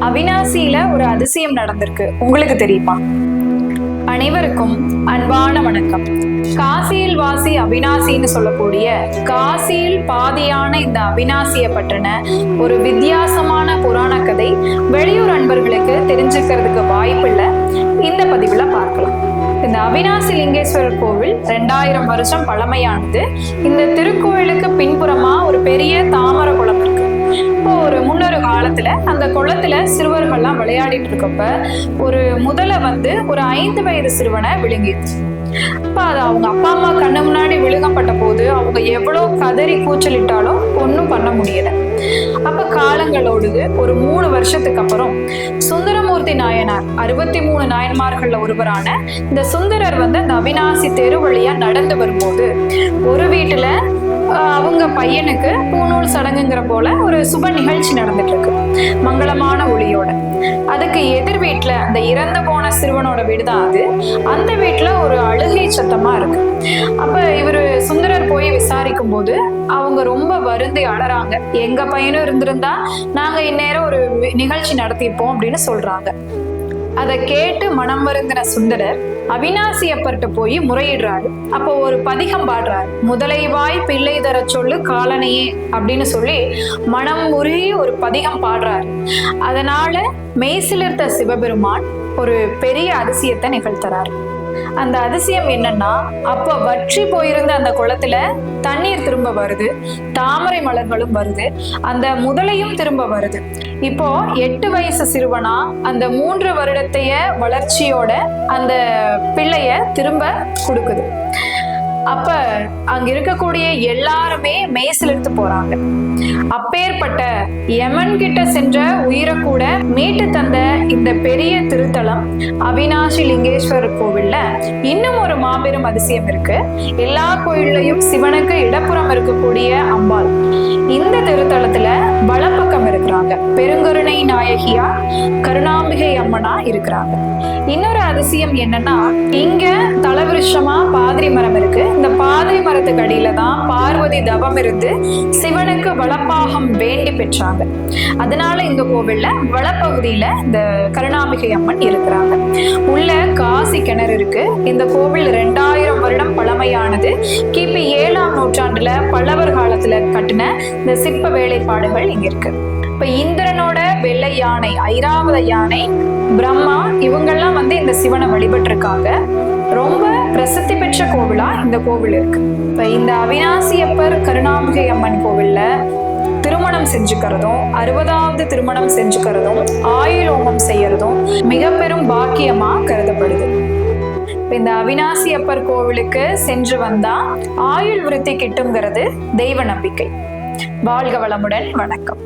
அவினாசியில ஒரு அதிசயம் நடந்திருக்கு, உங்களுக்கு தெரியுமா? அனைவருக்கும் அன்பான வணக்கம். காசியில் வாசி அவினாசின்னு சொல்லக்கூடிய காசியில் பாதியான இந்த அவினாசிய பற்றின ஒரு வித்தியாசமான புராண கதை வெளியூர் அன்பர்களுக்கு தெரிஞ்சுக்கிறதுக்கு வாய்ப்பில்லை. இந்த பதிவுல பார்க்கலாம். இந்த அவினாசி லிங்கேஸ்வரர் கோவில் 2000 வருஷம் பழமையானது. இந்த திருக்கோயிலுக்கு பின்புறமா ஒரு பெரிய தாமரை குளம் இருக்கு. இப்போ முன்னொரு காலத்துல அந்த குளத்துல சிறுவர்கள்லாம் விளையாடிட்டு இருக்கப்ப ஒரு முதலை ஒரு 5 வயது சிறுவனை விழுங்கிடுச்சு. அப்ப அது அவங்க அப்பா அம்மா கண்ணு முன்னாடி விழுங்கப்பட்ட போது அவங்க எவ்வளவு கதறி கூச்சலிட்டாலும் ஒன்னும் பண்ண முடியல. அப்ப காலங்களோடு ஒரு 3 வருஷத்துக்கு அப்புறம் சுந்தரமூர்த்தி நாயனார் 63 நாயன்மார்கள்ல ஒருவரான இந்த சுந்தரர் அந்த அவினாசி தெரு வழியா நடந்து வரும்போது ஒரு வீட்டுல அவங்க பையனுக்கு பூநூல் சடங்குங்கிற போல ஒரு சுப நிகழ்ச்சி நடந்துட்டு இருக்கு, மங்களமான ஒளியோட. அதுக்கு எதிர் வீட்டுல அந்த இறந்து போன சிறுவனோட வீடுதான் அது. அந்த வீட்டுல ஒரு அழுகை சத்தமா இருக்கு. அப்ப இவரு சுந்தரர் போய் விசாரிக்கும் போது அவங்க ரொம்ப வருந்தி அழறாங்க. எங்க பையனும் இருந்திருந்தா நாங்க இந்நேரம் ஒரு நிகழ்ச்சி நடத்திப்போம் அப்படின்னு சொல்றாங்க. அதை கேட்டு மனம் வருந்தின சுந்தரர் அவினாசி அப்பர்கிட்ட போய் முறையிடுறாரு. அப்போ ஒரு பதிகம் பாடுறாரு. முதலைவாய் பிள்ளை தர சொல்லு காலனையே அப்படின்னு சொல்லி மனம் உருகி ஒரு பதிகம் பாடுறாரு. அதனால மெய்சிலிர்த்த சிவபெருமான் ஒரு பெரிய அதிசயத்தை நிகழ்த்துறாரு. அந்த அதிசயம் என்னன்னா, அப்ப வற்றி போயிருந்த அந்த குளத்துல தண்ணீர் திரும்ப வருது, தாமரை மலர்களும் வருது, அந்த முதலையும் திரும்ப வருது. இப்போ 8 வயசு சிறுவனா அந்த 3 வருடத்தைய வளர்ச்சியோட அந்த பிள்ளைய திரும்ப கொடுக்குது. அப்ப அங்க இருக்கக்கூடிய எல்லாருமே மெய்சிலிர்த்து போறாங்க. அப்பேற்பட்ட யமன் கிட்ட சென்ற உயிரை கூட மீட்டு தந்த இந்த பெரிய திருத்தலம் அவினாசி லிங்கேஸ்வரர் கோவில்ல இன்னும் ஒரு மாபெரும் அதிசயம் இருக்கு. எல்லா கோயில்லையும் சிவனுக்கு இடப்புறம் இருக்கக்கூடிய அம்பாள் இந்த திருத்தலத்துல வலப்பக்கம் இருக்கிறாங்க. பெருங்கருணை நாயகியா கருணாம்பிகை அம்மனா இருக்கிறாங்க. இன்னொரு அதிசயம் என்னன்னா, இங்க தலவிருஷமா பாதிரி மரம் இருக்கு. இந்த பாதிரி மரத்துக்கு அடியில தான் பார்வதி தவம் இருந்து சிவனுக்கு வளப்பாகம் வேண்டி பெற்றாங்க. அதனால இந்த கோவில்ல வளப்பகுதியில இந்த கருணாம்பிகை அம்மன் இருக்கிறாங்க. உள்ள காசி கிணறு இருக்கு. இந்த கோவில் 2000 வருடம் பழமையானது. கிபி 7ஆம் நூற்றாண்டுல பல்லவர் காலத்துல கட்டின இந்த சிற்ப வேலைப்பாடுகள் இங்க இருக்கு. இப்ப இந்திரனோட வெள்ளை யானை, ஐராவத யானை, பிரம்மா இவங்கெல்லாம் இந்த சிவனை வழிபட்டு இருக்காங்க. ரொம்ப பிரசித்தி பெற்ற கோவிலா இந்த கோவில் இருக்கு. இப்ப இந்த அவினாசியப்பர் கருணாம்பிகை அம்மன் கோவில்ல திருமணம் செஞ்சுக்கிறதும் 60வது திருமணம் செஞ்சுக்கிறதும் ஆயுளோகம் செய்யறதும் மிக பெரும் பாக்கியமா கருதப்படுது. இந்த அவினாசியப்பர் கோவிலுக்கு சென்று வந்தா ஆயுள் விருத்தி கிட்டுங்கிறது தெய்வ நம்பிக்கை. வாழ்க வளமுடன். வணக்கம்.